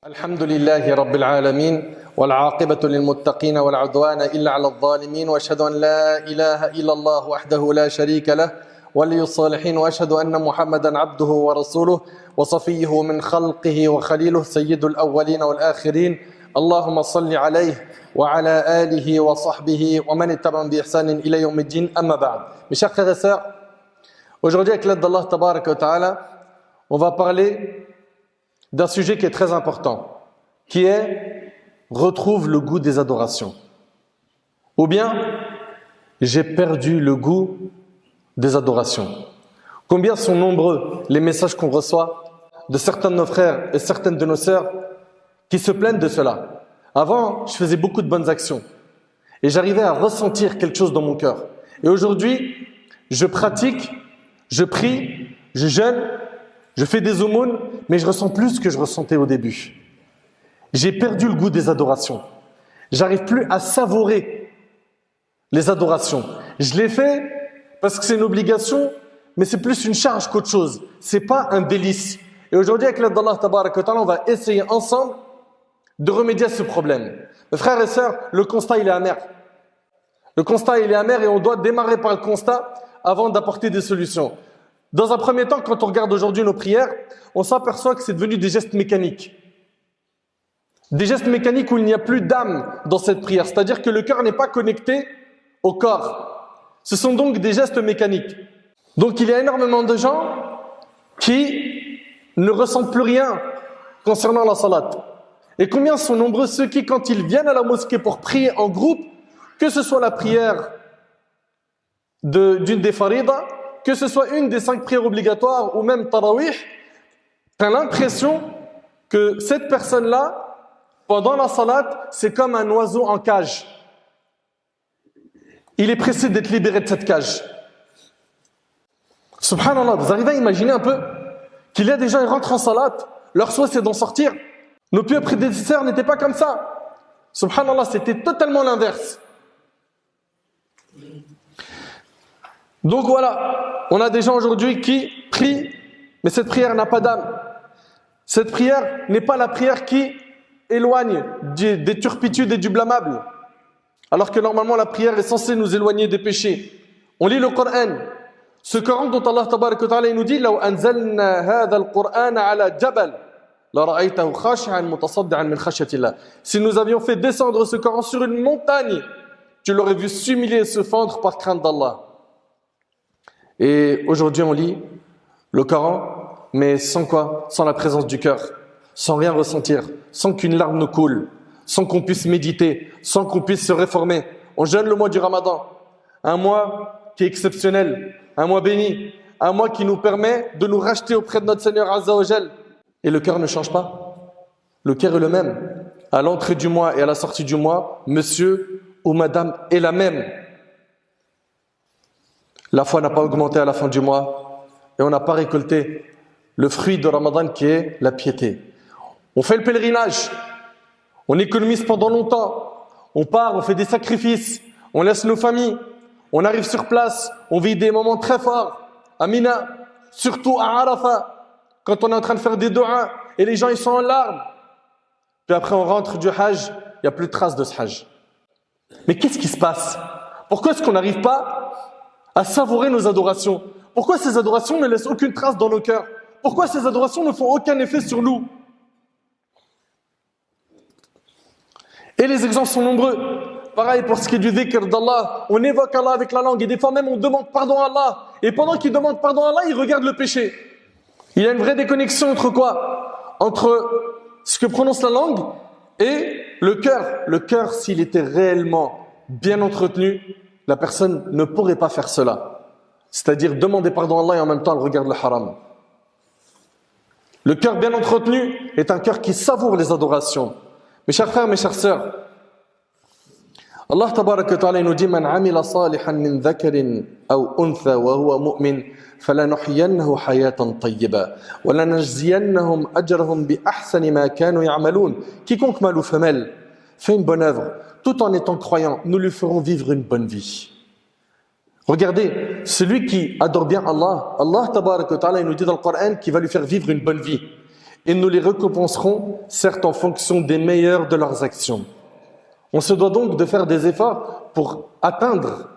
الحمد لله رب العالمين والعاقبة للمتقين ولا عدوان إلا على الظالمين وأشهد أن لا إله إلا الله وحده لا شريك له ولي الصالحين وأشهد أن محمدا عبده ورسوله وصفيه من خلقه وخليله سيد الأولين والآخرين اللهم صل عليه وعلى آله وصحبه ومن اتبعهم بإحسان إلى يوم الدين أما بعد. Mes chers frères et sœurs, aujourd'hui avec l'aide d'Allah Tabaraka wa Ta'ala, on va parler d'un sujet qui est très important, qui est « retrouve le goût des adorations ». Ou bien « j'ai perdu le goût des adorations ». Combien sont nombreux les messages qu'on reçoit de certains de nos frères et certaines de nos sœurs qui se plaignent de cela. Avant, je faisais beaucoup de bonnes actions et j'arrivais à ressentir quelque chose dans mon cœur. Et aujourd'hui, je pratique, je prie, je jeûne, je fais des aumônes, mais je ressens plus ce que je ressentais au début. J'ai perdu le goût des adorations. J'arrive plus à savourer les adorations. Je les fais parce que c'est une obligation, mais c'est plus une charge qu'autre chose. C'est pas un délice. Et aujourd'hui, avec l'aide d'Allah Tabaraka wa Ta'ala, on va essayer ensemble de remédier à ce problème. Mes frères et sœurs, le constat il est amer. Le constat il est amer et on doit démarrer par le constat avant d'apporter des solutions. Dans un premier temps, quand on regarde aujourd'hui nos prières, on s'aperçoit que c'est devenu des gestes mécaniques. Des gestes mécaniques où il n'y a plus d'âme dans cette prière. C'est-à-dire que le cœur n'est pas connecté au corps. Ce sont donc des gestes mécaniques. Donc il y a énormément de gens qui ne ressentent plus rien concernant la salat. Et combien sont nombreux ceux qui, quand ils viennent à la mosquée pour prier en groupe, que ce soit la prière d'une des faridas, que ce soit une des 5 prières obligatoires ou même tarawih, tu as l'impression que cette personne-là, pendant la salat, c'est comme un oiseau en cage. Il est pressé d'être libéré de cette cage. Subhanallah, vous arrivez à imaginer un peu qu'il y a des gens qui rentrent en salat, leur souhait c'est d'en sortir. Nos pieux prédécesseurs n'étaient pas comme ça. Subhanallah, c'était totalement l'inverse. Donc voilà, on a des gens aujourd'hui qui prient, mais cette prière n'a pas d'âme. Cette prière n'est pas la prière qui éloigne des turpitudes et du blâmable. Alors que normalement la prière est censée nous éloigner des péchés. On lit le Coran. Ce Coran dont Allah Tabaraka wa Ta'ala nous dit « لو أنزلنا هذا القرآن على جبل لرأيته خاشعا متصدعا من خشية الله » Si nous avions fait descendre ce Coran sur une montagne, tu l'aurais vu s'humilier et se fendre par crainte d'Allah. Et aujourd'hui, on lit le Coran, mais sans quoi? Sans la présence du cœur, sans rien ressentir, sans qu'une larme nous coule, sans qu'on puisse méditer, sans qu'on puisse se réformer. On jeûne le mois du Ramadan, un mois qui est exceptionnel, un mois béni, un mois qui nous permet de nous racheter auprès de notre Seigneur Azza wa Jal. Et le cœur ne change pas. Le cœur est le même. À l'entrée du mois et à la sortie du mois, monsieur ou madame est la même. La foi n'a pas augmenté à la fin du mois et on n'a pas récolté le fruit de Ramadan qui est la piété. On fait le pèlerinage, on économise pendant longtemps, on part, on fait des sacrifices, on laisse nos familles, on arrive sur place, on vit des moments très forts à Mina, surtout à Arafat, quand on est en train de faire des doigts et les gens ils sont en larmes. Puis après on rentre du Hajj, il n'y a plus de traces de ce Hajj. Mais qu'est-ce qui se passe? Pourquoi est-ce qu'on n'arrive pas à savourer nos adorations? Pourquoi ces adorations ne laissent aucune trace dans nos cœurs? Pourquoi ces adorations ne font aucun effet sur nous? Et les exemples sont nombreux. Pareil pour ce qui est du dhikr d'Allah, on évoque Allah avec la langue et des fois même on demande pardon à Allah. Et pendant qu'il demande pardon à Allah, il regarde le péché. Il y a une vraie déconnexion entre quoi? Entre ce que prononce la langue et le cœur. Le cœur, s'il était réellement bien entretenu, la personne ne pourrait pas faire cela. C'est-à-dire demander pardon à Allah et en même temps elle regarde le haram. Le cœur bien entretenu est un cœur qui savoure les adorations. Mes chers frères, mes chères sœurs, Allah Tabaraka wa Ta'ala nous dit Man amila salihan min dhakarin aw untha wa huwa mu'min falanuhyiyannahu hayatan tayyiba wa lanajziyannahum ajrahum bi ahsani ma kanu ya'malun. Quiconque mâle ou femelle fait une bonne œuvre tout en étant croyant, nous lui ferons vivre une bonne vie. Regardez, celui qui adore bien Allah, Allah Tabaraka wa Ta'ala nous dit dans le Coran qu'il va lui faire vivre une bonne vie. et nous les récompenserons, certes en fonction des meilleures de leurs actions. On se doit donc de faire des efforts pour atteindre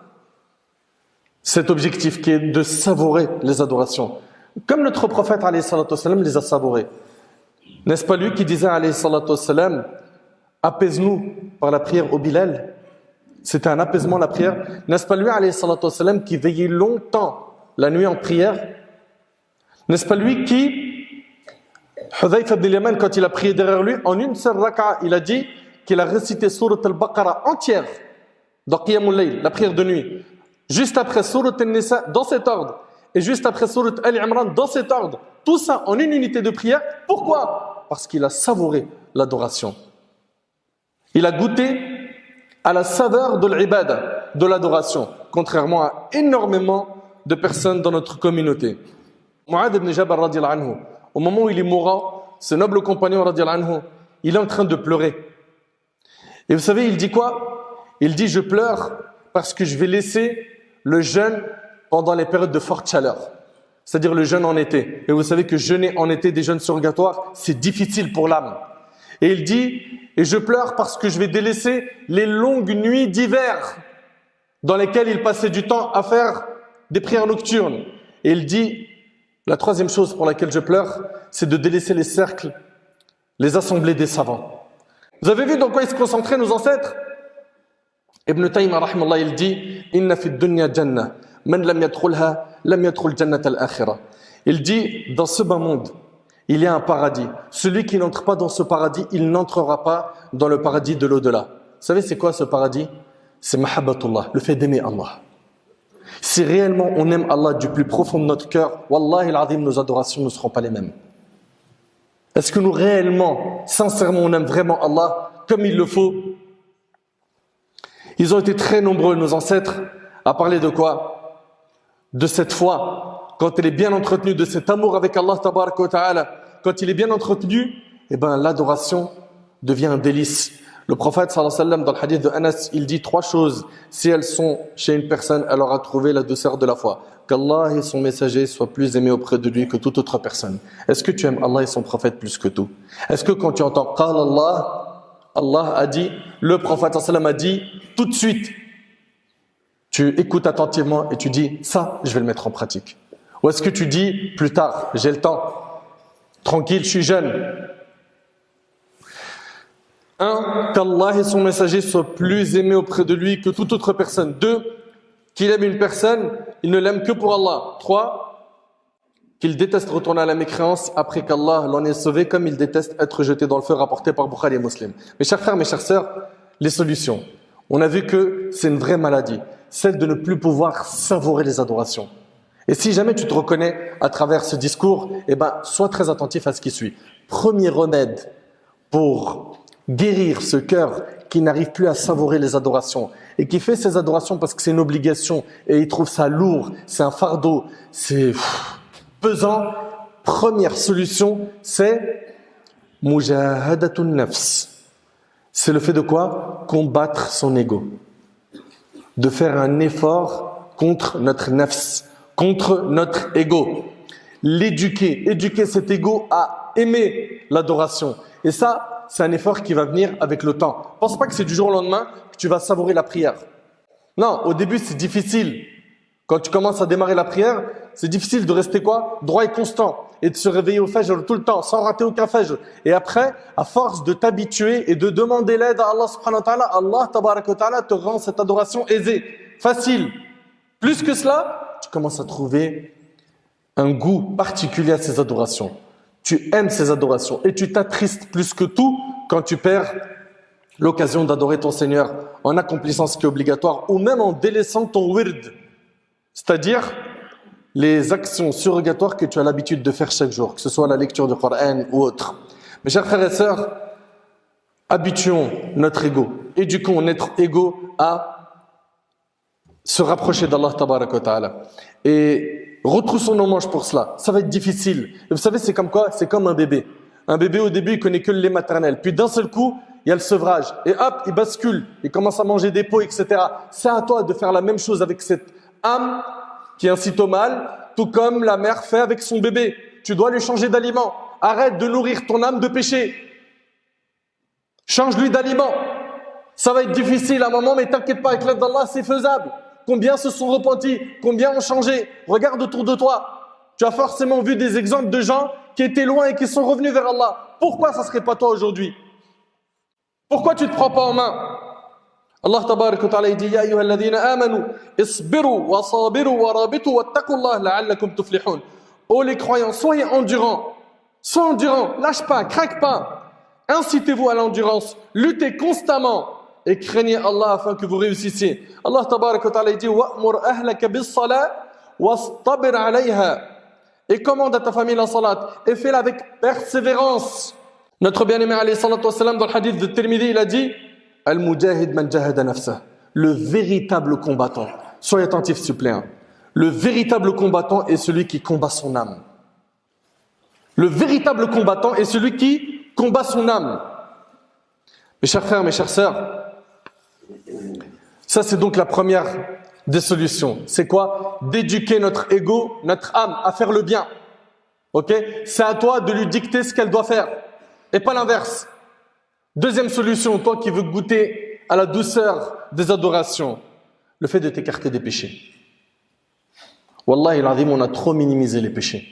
cet objectif qui est de savourer les adorations. Comme notre prophète alayhi salatu wassalam les a savourés. N'est-ce pas lui qui disait alayhi salatu wassalam, apaise-nous par la prière au Bilal? C'était un apaisement la prière. N'est-ce pas lui alayhi salatu wassalam qui veillait longtemps la nuit en prière? N'est-ce pas lui qui, Hudhayfa ibn al-Yaman, quand il a prié derrière lui, en une seule raka'a, il a dit qu'il a récité Surat al-Baqarah entière dans Qiyamul Layl, la prière de nuit. Juste après Surat al-Nisa, dans cet ordre. Et juste après Surat al-Imran, dans cet ordre. Tout ça en une unité de prière. Pourquoi? Parce qu'il a savouré l'adoration. Il a goûté à la saveur de l'ibada, de l'adoration, contrairement à énormément de personnes dans notre communauté. Mu'adh ibn Jabal radiyallahu anhu, au moment où il est mourant, ce noble compagnon radiyallahu anhu, il est en train de pleurer. Et vous savez, il dit quoi? Il dit, je pleure parce que je vais laisser le jeûne pendant les périodes de forte chaleur. C'est-à-dire le jeûne en été. Et vous savez que jeûner en été des jeûnes surrogatoires, c'est difficile pour l'âme. Et il dit, et je pleure parce que je vais délaisser les longues nuits d'hiver dans lesquelles il passait du temps à faire des prières nocturnes. Et il dit, la troisième chose pour laquelle je pleure, c'est de délaisser les cercles, les assemblées des savants. Vous avez vu dans quoi ils se concentraient nos ancêtres? Ibn Taymiyyah rahimahullah, il dit, inna fi dunya jannah, man lam yadkhulha lam yadkhul jannat al-akhirah. Il dit, dans ce bas monde, il y a un paradis. Celui qui n'entre pas dans ce paradis, il n'entrera pas dans le paradis de l'au-delà. Vous savez c'est quoi ce paradis? C'est mahabbatullah, le fait d'aimer Allah. Si réellement on aime Allah du plus profond de notre cœur, wallahi al-azim, nos adorations ne seront pas les mêmes. Est-ce que nous réellement, sincèrement, on aime vraiment Allah comme il le faut? Ils ont été très nombreux, nos ancêtres, à parler de quoi? De cette foi. Quand elle est bien entretenue, de cet amour avec Allah tabaraka wa ta'ala, quand il est bien entretenu, eh ben, l'adoration devient un délice. Le prophète sallallahu alayhi wa sallam, dans le hadith de Anas, il dit 3 choses. Si elles sont chez une personne, elle aura trouvé la douceur de la foi. Qu'Allah et son messager soient plus aimés auprès de lui que toute autre personne. Est-ce que tu aimes Allah et son prophète plus que tout? Est-ce que quand tu entends Qala Allah, Allah a dit, le prophète sallallahu alayhi wa sallam a dit, tout de suite, tu écoutes attentivement et tu dis, ça, je vais le mettre en pratique. Ou est-ce que tu dis, plus tard, j'ai le temps, tranquille, je suis jeune. 1. Qu'Allah et son messager soient plus aimés auprès de lui que toute autre personne. 2. Qu'il aime une personne, il ne l'aime que pour Allah. 3. Qu'il déteste retourner à la mécréance après qu'Allah l'en ait sauvé, comme il déteste être jeté dans le feu, rapporté par Bukhari et Muslim. Mes chers frères, mes chères sœurs, les solutions. On a vu que c'est une vraie maladie, celle de ne plus pouvoir savourer les adorations. Et si jamais tu te reconnais à travers ce discours, eh ben, sois très attentif à ce qui suit. Premier remède pour guérir ce cœur qui n'arrive plus à savourer les adorations et qui fait ces adorations parce que c'est une obligation et il trouve ça lourd, c'est un fardeau, c'est pesant. Première solution, c'est mujahadatun nafs. C'est le fait de quoi? Combattre son ego. De faire un effort contre notre nafs, contre notre ego. L'éduquer, éduquer cet ego à aimer l'adoration. Et ça, c'est un effort qui va venir avec le temps. Pense pas que c'est du jour au lendemain que tu vas savourer la prière. Non, au début, c'est difficile. Quand tu commences à démarrer la prière, c'est difficile de rester quoi? Droit et constant. Et de se réveiller au fajr tout le temps, sans rater aucun fajr. Et après, à force de t'habituer et de demander l'aide à Allah subhanahu wa ta'ala, Allah tabaraka wa ta'ala te rend cette adoration aisée, facile. Plus que cela, tu commences à trouver un goût particulier à ces adorations. Tu aimes ces adorations et tu t'attristes plus que tout quand tu perds l'occasion d'adorer ton Seigneur en accomplissant ce qui est obligatoire ou même en délaissant ton wird, c'est-à-dire les actions surrogatoires que tu as l'habitude de faire chaque jour, que ce soit la lecture du Coran ou autre. Mes chers frères et sœurs, habituons notre ego, éduquons notre ego à se rapprocher d'Allah tabaraka wa ta'ala et retroussons nos manches pour cela. Ça va être difficile. Et vous savez, c'est comme quoi? C'est comme un bébé. Un bébé, au début, il connaît que le lait maternel. Puis d'un seul coup, il y a le sevrage. Et hop, il bascule. Il commence à manger des pots, etc. C'est à toi de faire la même chose avec cette âme qui incite au mal, tout comme la mère fait avec son bébé. Tu dois lui changer d'aliment. arrête de nourrir ton âme de péché. Change-lui d'aliment. Ça va être difficile à un moment, mais t'inquiète pas, avec l'aide d'Allah, c'est faisable. Combien se sont repentis? Combien ont changé? Regarde autour de toi. Tu as forcément vu des exemples de gens qui étaient loin et qui sont revenus vers Allah. Pourquoi ça ne serait pas toi aujourd'hui? Pourquoi tu ne te prends pas en main? Allah tabarak wa ta'ala dit: Ya ayyuhalladhina amanu isbiru wa sabiru wa rabitu wattaqullah la'allakum tuflihun. Oh les croyants, soyez endurants. Sois endurant, lâche pas, craque pas. Incitez-vous à l'endurance, luttez constamment et craignez Allah afin que vous réussissiez. Allah tabarak wa ta'ala dit: Wa'mur ahlaka bis-salat wastabir 'alayha. Et commande à ta famille la salat et fais-la avec persévérance. Notre bien-aimé alayhi salatu wassalam dans le hadith de Tirmidhi, il a dit: Al-mujahid man jahada nafsah. Le véritable combattant. Soyez attentifs s'il vous plaît. Le véritable combattant est celui qui combat son âme. Le véritable combattant est celui qui combat son âme. Mes chers frères, mes chères sœurs, ça c'est donc la première des solutions. C'est quoi? D'éduquer notre ego, notre âme à faire le bien. Ok? C'est à toi de lui dicter ce qu'elle doit faire et pas l'inverse. Deuxième solution, toi qui veux goûter à la douceur des adorations, le fait de t'écarter des péchés. Wallahi al-azim, on a trop minimisé les péchés.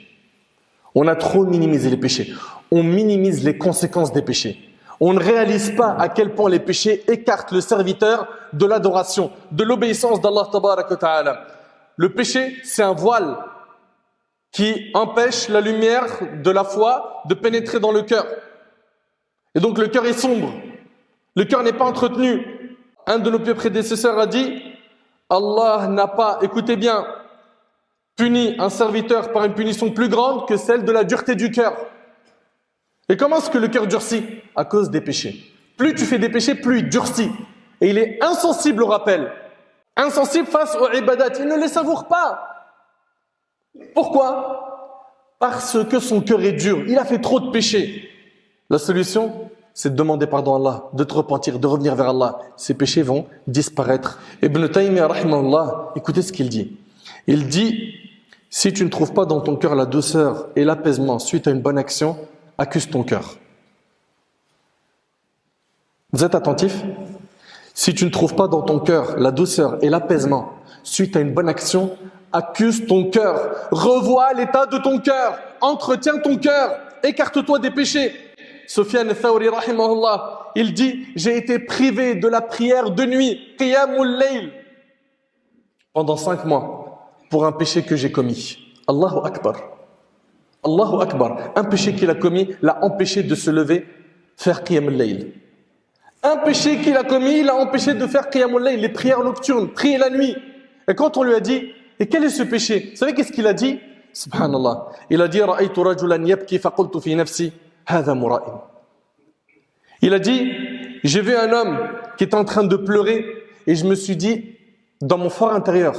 On a trop minimisé les péchés. On minimise les conséquences des péchés. On ne réalise pas à quel point les péchés écartent le serviteur de l'adoration, de l'obéissance d'Allah tabarak wa ta'ala. Le péché, c'est un voile qui empêche la lumière de la foi de pénétrer dans le cœur. Et donc le cœur est sombre. Le cœur n'est pas entretenu. Un de nos pieux prédécesseurs a dit: Allah n'a pas, écoutez bien, puni un serviteur par une punition plus grande que celle de la dureté du cœur. Et comment est-ce que le cœur durcit? À cause des péchés. Plus tu fais des péchés, plus il durcit. Et il est insensible au rappel. Insensible face aux ibadat. Il ne les savoure pas. Pourquoi? Parce que son cœur est dur. Il a fait trop de péchés. La solution, c'est de demander pardon à Allah, de te repentir, de revenir vers Allah. Ces péchés vont disparaître. Ibn Taymiyyah, rahimahullah, écoutez ce qu'il dit. Il dit: si tu ne trouves pas dans ton cœur la douceur et l'apaisement suite à une bonne action, accuse ton cœur. Vous êtes attentifs? Si tu ne trouves pas dans ton cœur la douceur et l'apaisement suite à une bonne action, accuse ton cœur. Revois l'état de ton cœur. Entretiens ton cœur. Écarte-toi des péchés. Sufyan al-Thawri, rahimahullah, il dit: j'ai été privé de la prière de nuit, qiyamul layl, pendant 5 mois, pour un péché que j'ai commis. Allahu Akbar. Allahu Akbar. Un péché qu'il a commis l'a empêché de se lever, faire qiyamul layl. Un péché qu'il a commis l'a empêché de faire qiyamul layl, les prières nocturnes, prier la nuit. Et quand on lui a dit: et quel est ce péché? Vous savez qu'est-ce qu'il a dit? Subhanallah. Il a dit: Ra'aytu rajulan yabki faqultu fi nafsi hadha mura'in. Il a dit: j'ai vu un homme qui est en train de pleurer et je me suis dit dans mon fort intérieur,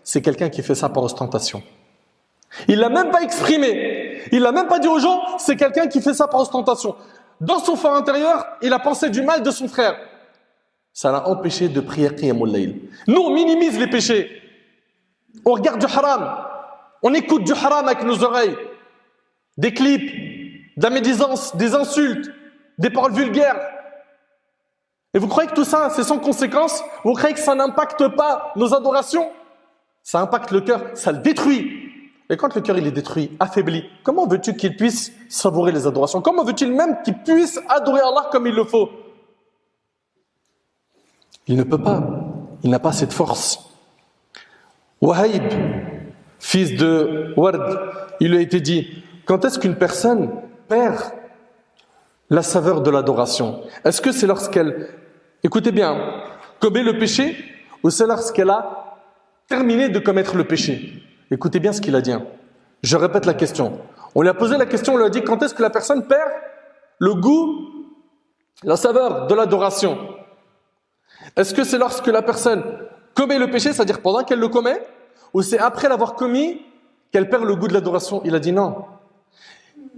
c'est quelqu'un qui fait ça par ostentation. Il l'a même pas exprimé. Il l'a même pas dit aux gens, c'est quelqu'un qui fait ça par ostentation. Dans son fort intérieur, il a pensé du mal de son frère. Ça l'a empêché de prier qiyamul layl. Nous, on minimise les péchés. On regarde du haram. On écoute du haram avec nos oreilles. Des clips, de la médisance, des insultes, des paroles vulgaires. Et vous croyez que tout ça, c'est sans conséquence? Vous croyez que ça n'impacte pas nos adorations? Ça impacte le cœur, ça le détruit. Et quand le cœur il est détruit, affaibli, comment veux-tu qu'il puisse savourer les adorations? Comment veux-tu même qu'il puisse adorer Allah comme il le faut? Il ne peut pas. Il n'a pas cette force. Wahib, fils de Ward, il lui a été dit: quand est-ce qu'une personne perd la saveur de l'adoration? Est-ce que c'est lorsqu'elle, écoutez bien, commet le péché, ou c'est lorsqu'elle a terminé de commettre le péché? Écoutez bien ce qu'il a dit. Je répète la question. On lui a posé la question, on lui a dit: quand est-ce que la personne perd le goût, la saveur de l'adoration? Est-ce que c'est lorsque la personne commet le péché, c'est-à-dire pendant qu'elle le commet, ou c'est après l'avoir commis qu'elle perd le goût de l'adoration? Il a dit non.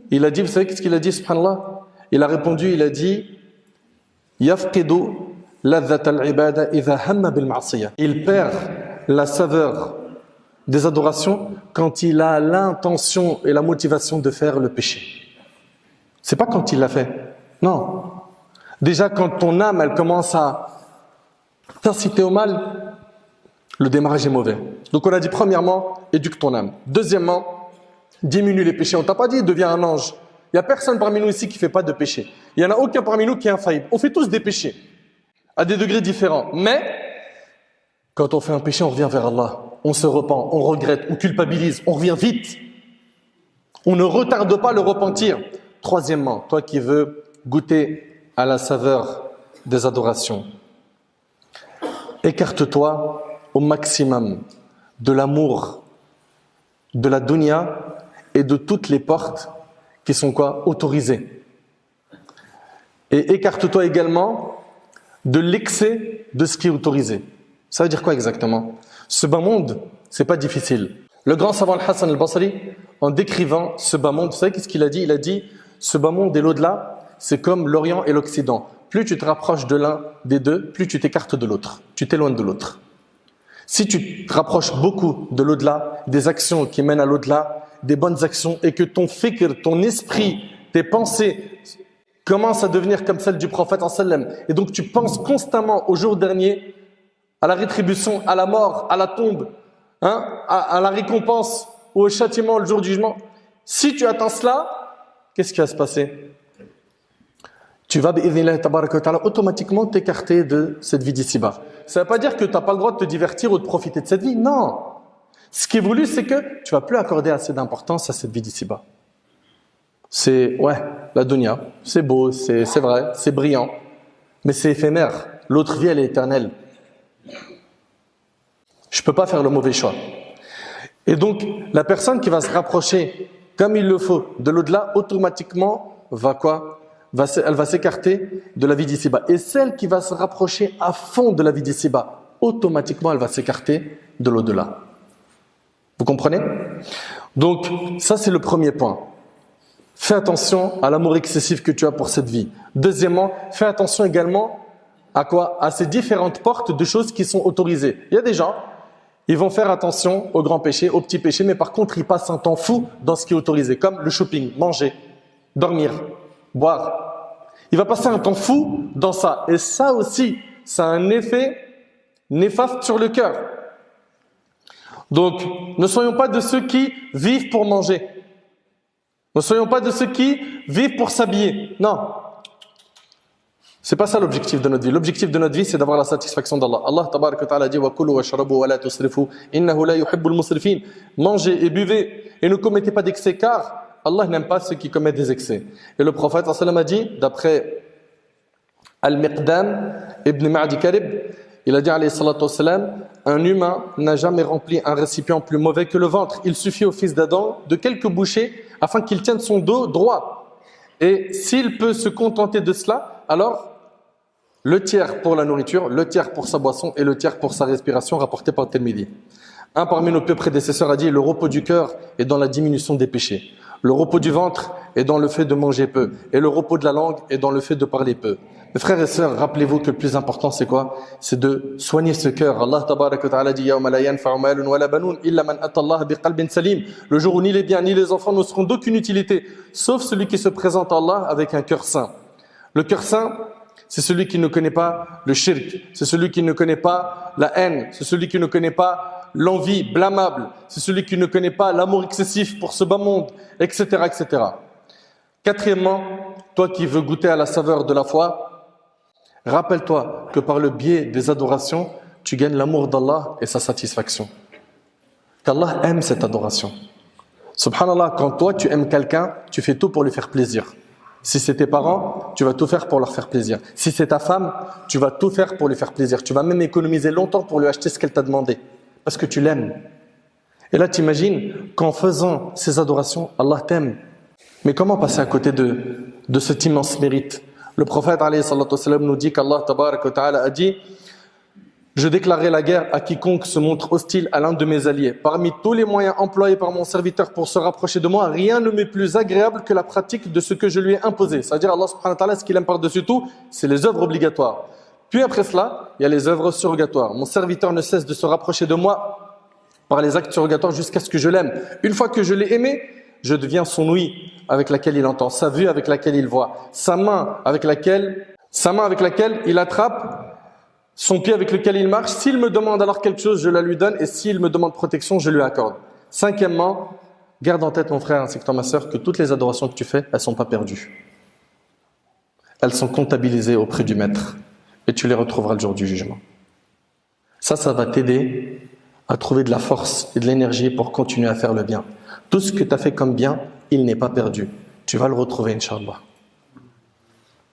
Il a dit, vous savez qu'est-ce qu'il a dit, subhanallah? Il a répondu, il a dit: Yafqidu ladhat al-ibada idha hamma bil ma'siyah. Il perd la saveur des adorations quand il a l'intention et la motivation de faire le péché. C'est pas quand il l'a fait. Non. Déjà, quand ton âme, elle commence à t'inciter au mal, le démarrage est mauvais. Donc on a dit premièrement, éduque ton âme. Deuxièmement, diminue les péchés. On t'a pas dit deviens un ange. Il n'y a personne parmi nous ici qui ne fait pas de péché. Il n'y en a aucun parmi nous qui est infaillible. On fait tous des péchés, à des degrés différents. Mais, quand on fait un péché, on revient vers Allah. On se repent, on regrette, on culpabilise, on revient vite. On ne retarde pas le repentir. Troisièmement, toi qui veux goûter à la saveur des adorations, écarte-toi au maximum de l'amour, de la dunya et de toutes les portes qui sont quoi? Autorisées. Et écarte-toi également de l'excès de ce qui est autorisé. Ça veut dire quoi exactement? Ce bas monde, c'est pas difficile. Le grand savant Al-Hassan al-Basri, en décrivant ce bas monde, vous savez qu'est-ce qu'il a dit? Il a dit, ce bas monde et l'au-delà, c'est comme l'Orient et l'Occident. Plus tu te rapproches de l'un des deux, plus tu t'écartes de l'autre. Tu t'éloignes de l'autre. Si tu te rapproches beaucoup de l'au-delà, des actions qui mènent à l'au-delà, des bonnes actions, et que ton fikr, ton esprit, tes pensées commencent à devenir comme celles du prophète sallam, et donc tu penses constamment au jour dernier, à la rétribution, à la mort, à la tombe, à la récompense, ou au châtiment, le jour du jugement. Si tu atteins cela, qu'est-ce qui va se passer? Tu vas automatiquement t'écarter de cette vie d'ici-bas. Ça ne veut pas dire que tu n'as pas le droit de te divertir ou de profiter de cette vie, non. Ce qui est voulu, c'est que tu ne vas plus accorder assez d'importance à cette vie d'ici-bas. C'est, la dunya, c'est beau, c'est vrai, c'est brillant, mais c'est éphémère. L'autre vie, elle est éternelle. Je ne peux pas faire le mauvais choix. Et donc, la personne qui va se rapprocher comme il le faut de l'au-delà, automatiquement, elle va s'écarter de la vie d'ici-bas. Et celle qui va se rapprocher à fond de la vie d'ici-bas, automatiquement, elle va s'écarter de l'au-delà. Vous comprenez? Donc, ça c'est le premier point. Fais attention à l'amour excessif que tu as pour cette vie. Deuxièmement, fais attention également à quoi? À ces différentes portes de choses qui sont autorisées. Il y a des gens, ils vont faire attention aux grands péchés, aux petits péchés, mais par contre, ils passent un temps fou dans ce qui est autorisé, comme le shopping, manger, dormir, boire. Il va passer un temps fou dans ça. Et ça aussi, ça a un effet néfaste sur le cœur. Donc, ne soyons pas de ceux qui vivent pour manger. Ne soyons pas de ceux qui vivent pour s'habiller. Non. C'est pas ça l'objectif de notre vie. L'objectif de notre vie, c'est d'avoir la satisfaction d'Allah. Allah tabaraka wa ta'ala dit wa kulu washrabu wa la tusrifu innahu la yuhibbul musrifin. Mangez et buvez et ne commettez pas d'excès car Allah n'aime pas ceux qui commettent des excès. Et le prophète sallallahu alayhi wa sallam a dit, d'après Al-Miqdam ibn Ma'di Karib, il a dit alayhi salatu wa salam, un humain n'a jamais rempli un récipient plus mauvais que le ventre. Il suffit au fils d'Adam de quelques bouchées afin qu'il tienne son dos droit. Et s'il peut se contenter de cela, alors le tiers pour la nourriture, le tiers pour sa boisson et le tiers pour sa respiration, rapporté par Tirmidhi. Un parmi nos pieux prédécesseurs a dit, le repos du cœur est dans la diminution des péchés. Le repos du ventre est dans le fait de manger peu. Et le repos de la langue est dans le fait de parler peu. Mes frères et sœurs, rappelez-vous que le plus important c'est quoi? C'est de soigner ce cœur. Allah tabaraka wa ta'ala dit yawma la yanfa'u malun wa la banun illa man ata Allah biqalbin salim. Le jour où ni les biens ni les enfants ne seront d'aucune utilité, sauf celui qui se présente à Allah avec un cœur saint. Le cœur saint, c'est celui qui ne connaît pas le shirk, c'est celui qui ne connaît pas la haine, c'est celui qui ne connaît pas l'envie blâmable, c'est celui qui ne connaît pas l'amour excessif pour ce bas monde, etc., etc. Quatrièmement, toi qui veux goûter à la saveur de la foi, rappelle-toi que par le biais des adorations, tu gagnes l'amour d'Allah et sa satisfaction. Qu'Allah aime cette adoration. Subhanallah, quand toi tu aimes quelqu'un, tu fais tout pour lui faire plaisir. Si c'est tes parents, tu vas tout faire pour leur faire plaisir. Si c'est ta femme, tu vas tout faire pour lui faire plaisir. Tu vas même économiser longtemps pour lui acheter ce qu'elle t'a demandé. Parce que tu l'aimes. Et là, tu imagines qu'en faisant ces adorations, Allah t'aime. Mais comment passer à côté de cet immense mérite? Le prophète alayhi salatu wassalam, nous dit qu'Allah tabaraka wa ta'ala a dit « Je déclarerai la guerre à quiconque se montre hostile à l'un de mes alliés. Parmi tous les moyens employés par mon serviteur pour se rapprocher de moi, rien ne m'est plus agréable que la pratique de ce que je lui ai imposé. » C'est-à-dire Allah subhanahu wa ta'ala, ce qu'il aime par-dessus tout, c'est les œuvres obligatoires. Puis après cela, il y a les œuvres surrogatoires. Mon serviteur ne cesse de se rapprocher de moi par les actes surrogatoires jusqu'à ce que je l'aime. Une fois que je l'ai aimé, je deviens son ouïe avec laquelle il entend, sa vue avec laquelle il voit, sa main avec laquelle il attrape, son pied avec lequel il marche. S'il me demande alors quelque chose, je la lui donne, et s'il me demande protection, je lui accorde. Cinquièmement, garde en tête, mon frère ainsi que toi, ma sœur, que toutes les adorations que tu fais, elles ne sont pas perdues. Elles sont comptabilisées auprès du Maître, et tu les retrouveras le jour du jugement. Ça va t'aider à trouver de la force et de l'énergie pour continuer à faire le bien. Tout ce que tu as fait comme bien, il n'est pas perdu. Tu vas le retrouver, Inch'Allah.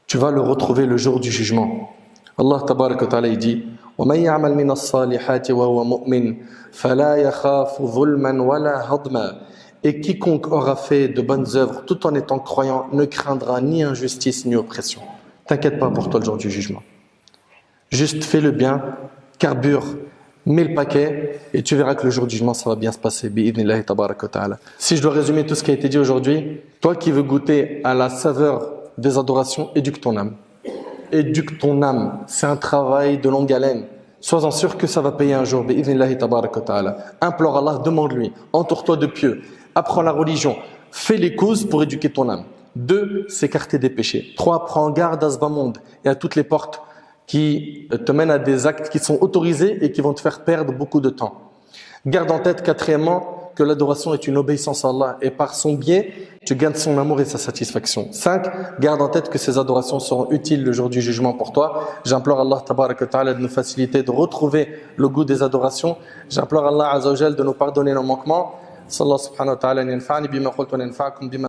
Tu vas le retrouver le jour du jugement. Allah tabarak wa ta'ala dit وَمَنْ يَعْمَلْ مِنَ الصَّالِحَاتِ وَهُوَ مُؤْمِنٌ فَلَا يَخَافُ ظُلْمًا وَلَا هَضْمًا. Et quiconque aura fait de bonnes œuvres tout en étant croyant ne craindra ni injustice ni oppression. T'inquiète pas pour toi le jour du jugement. Juste fais le bien, carbure, mets le paquet et tu verras que le jour du jugement ça va bien se passer. Bi'idhnillahi tabarak wa ta'ala. Si je dois résumer tout ce qui a été dit aujourd'hui, toi qui veux goûter à la saveur des adorations, éduque ton âme. Éduque ton âme. C'est un travail de longue haleine. Sois-en sûr que ça va payer un jour. Bi'idhnillahi tabarak wa ta'ala. Implore Allah, demande-lui. Entoure-toi de pieux. Apprends la religion. Fais les causes pour éduquer ton âme. 2, s'écarter des péchés. 3, prends garde à ce bas monde et à toutes les portes qui te mènent à des actes qui sont autorisés et qui vont te faire perdre beaucoup de temps. Garde en tête, quatrièmement, que l'adoration est une obéissance à Allah et par son biais, tu gagnes son amour et sa satisfaction. 5, garde en tête que ces adorations seront utiles le jour du jugement pour toi. J'implore Allah tabarak wa ta'ala de nous faciliter, de retrouver le goût des adorations. J'implore Allah azza wa jal de nous pardonner nos manquements. Sallallahu subhanahu wa ta'ala yanfa'ni bima qultu wa yanfa'akum bima